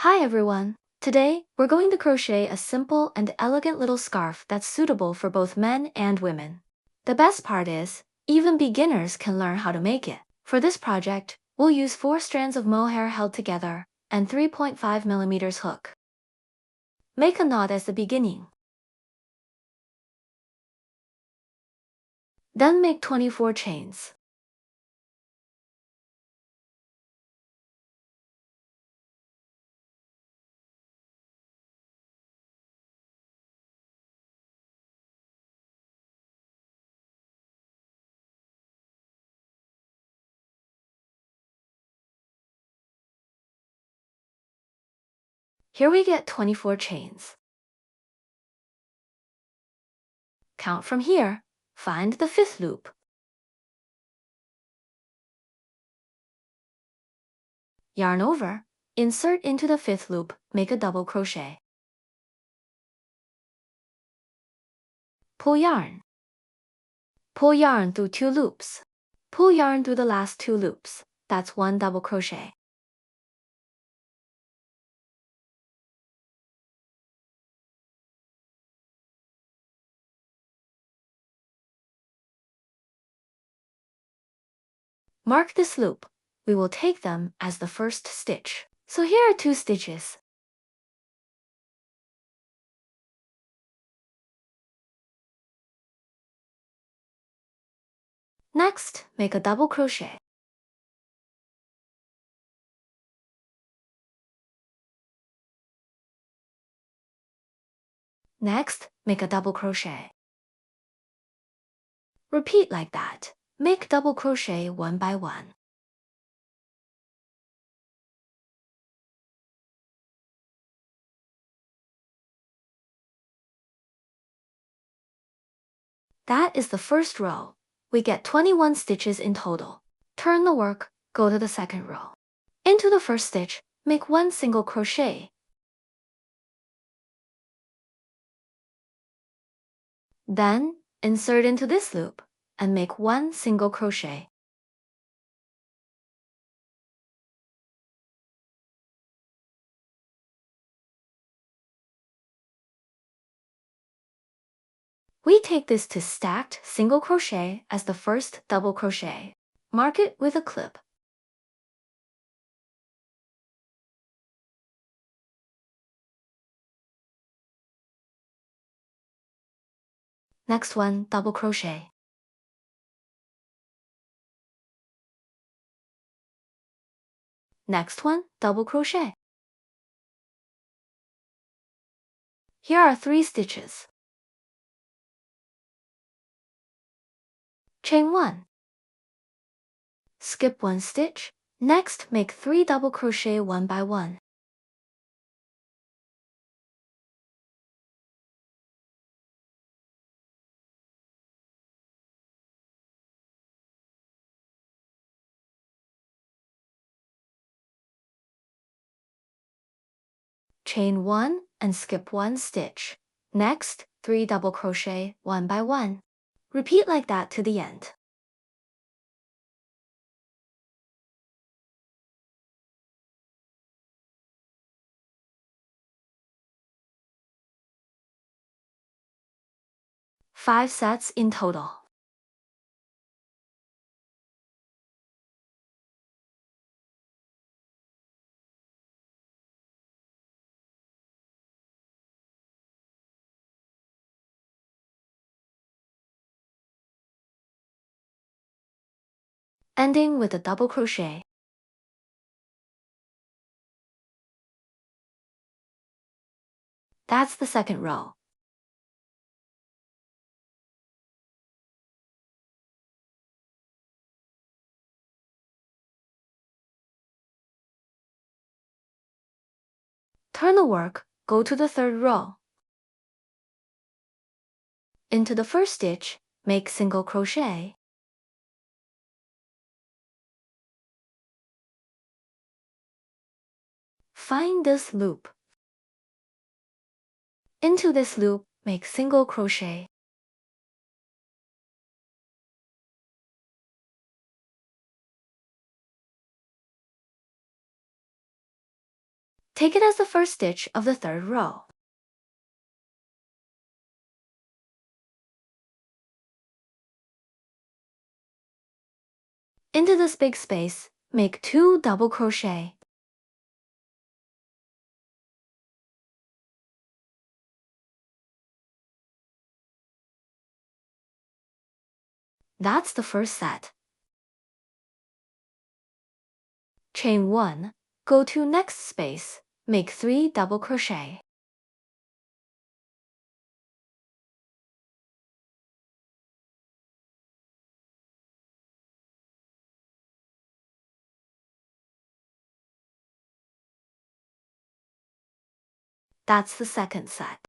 Hi everyone! Today, we're going to crochet a simple and elegant little scarf that's suitable for both men and women. The best part is, even beginners can learn how to make it. For this project, we'll use 4 strands of mohair held together and 3.5mm hook. Make a knot as the beginning. Then make 24 chains. Here we get 24 chains. Count from here. Find the 5th loop. Yarn over, insert into the 5th loop, make a double crochet. Pull yarn. Pull yarn through 2 loops. Pull yarn through the last 2 loops. That's 1 double crochet. Mark this loop. We will take them as the first stitch. So here are 2 stitches. Next, make a double crochet. Next, make a double crochet. Repeat like that. Make double crochet one by one. That is the first row. We get 21 stitches in total. Turn the work, go to the second row. Into the first stitch, make 1 single crochet. Then, insert into this loop and make 1 single crochet. We take this to stacked single crochet as the first double crochet. Mark it with a clip. Next one, double crochet. Next one, double crochet. Here are 3 stitches. Chain 1. Skip 1 stitch. Next, make 3 double crochet one by one. Chain 1 and skip 1 stitch. Next, 3 double crochet one by one. Repeat like that to the end. Five sets in total. Ending with a double crochet. That's the second row. Turn the work, go to the third row. Into the first stitch, make single crochet. Find this loop. Into this loop, make single crochet. Take it as the first stitch of the third row. Into this big space, make 2 double crochet. That's the first set. Chain 1, go to next space, make 3 double crochet. That's the second set.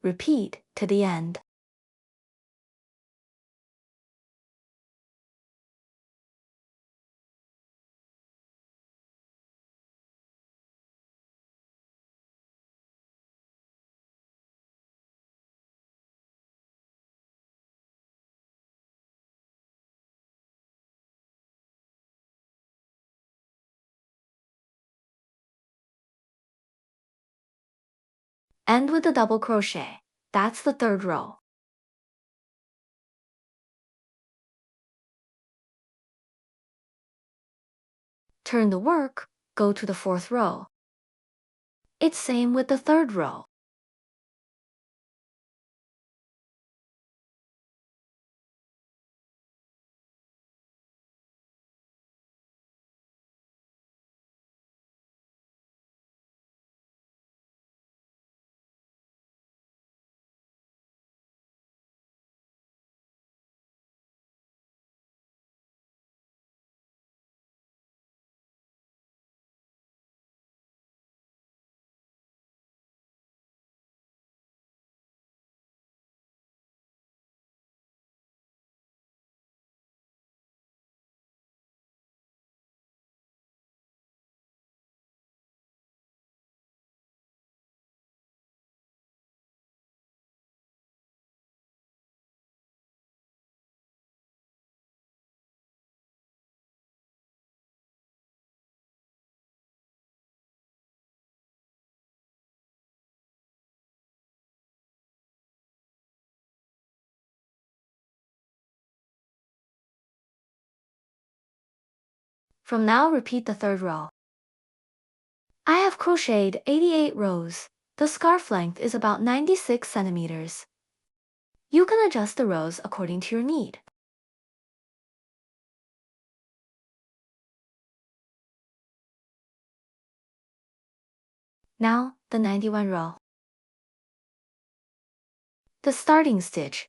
Repeat to the end. End with a double crochet. That's the third row. Turn the work, go to the fourth row. It's same with the third row. From now, repeat the third row. I have crocheted 88 rows. The scarf length is about 96 centimeters. You can adjust the rows according to your need. Now, the 91 row. The starting stitch.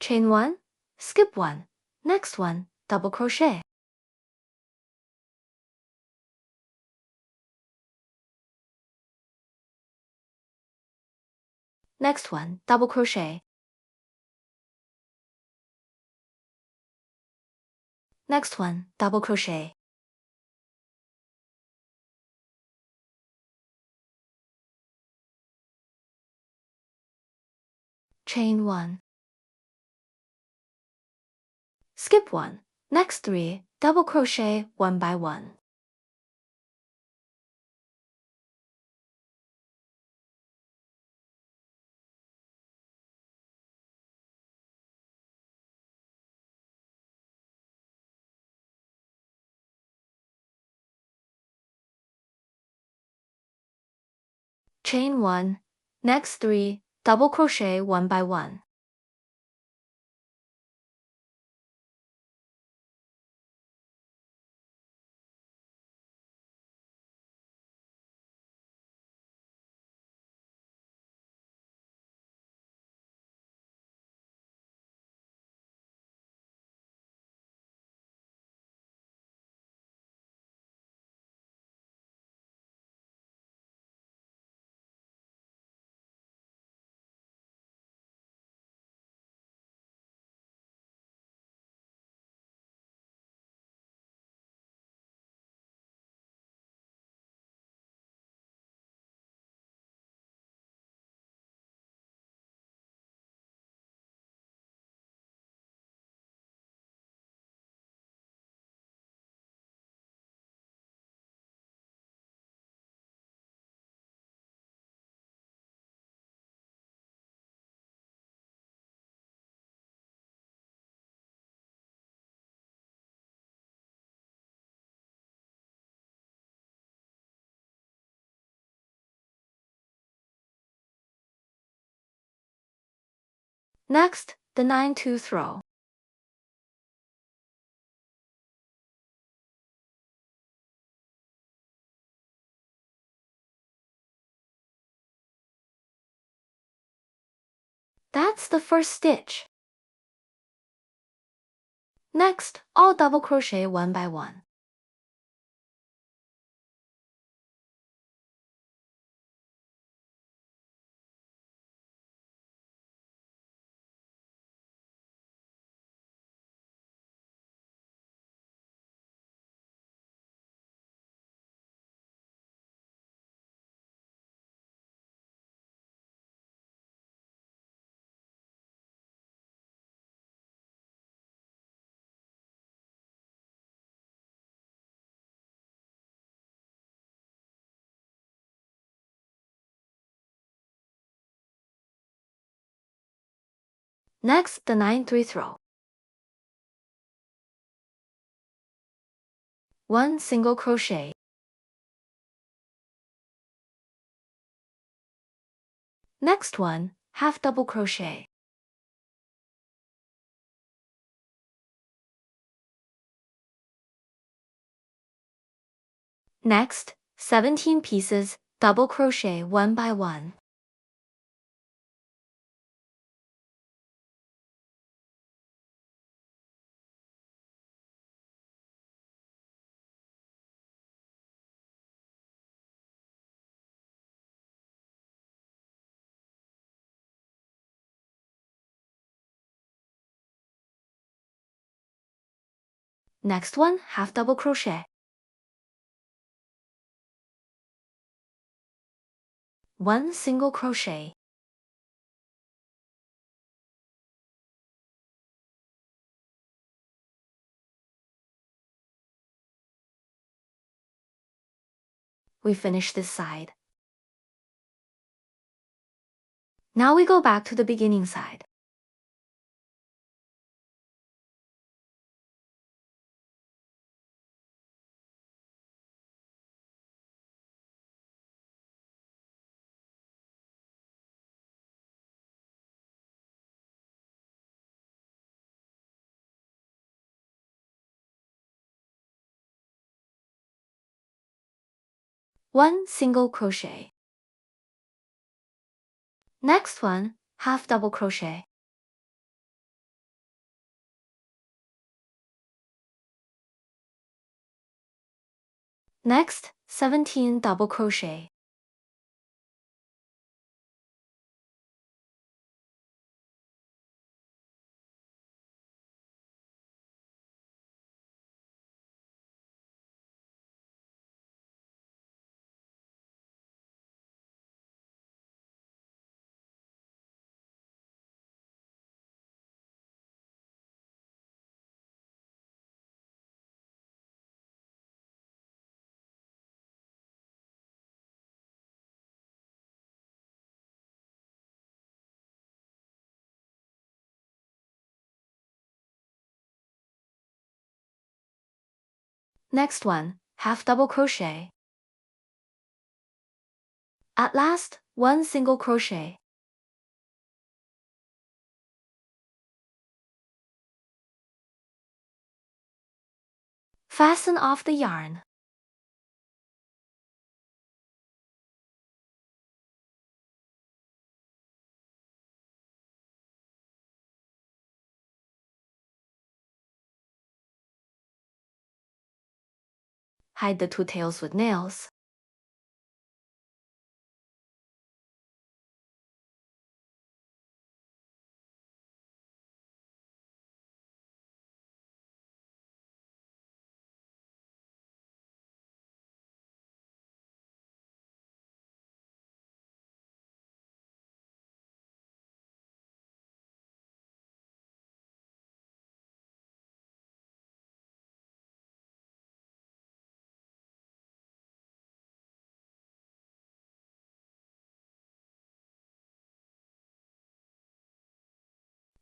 Chain 1, skip 1. Next one, double crochet. Next one, double crochet. Next one, double crochet. Chain 1. Skip 1. Next 3, double crochet 1 by 1. Chain 1. Next 3, double crochet 1 by 1. Next, the 9-tooth row. That's the first stitch. Next, I'll double crochet one by one. Next, the 9-3 row. 1 single crochet. Next one, half double crochet. Next, 17 pieces, double crochet one by one. Next one, half double crochet. 1 single crochet. We finish this side. Now we go back to the beginning side. One single crochet. Next one, half double crochet. Next, 17 double crochet. Next one, half double crochet. At last, 1 single crochet. Fasten off the yarn. Hide the 2 tails with nails.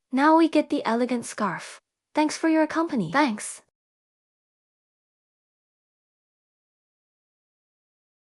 Now we get the elegant scarf. Thanks for your company. Thanks.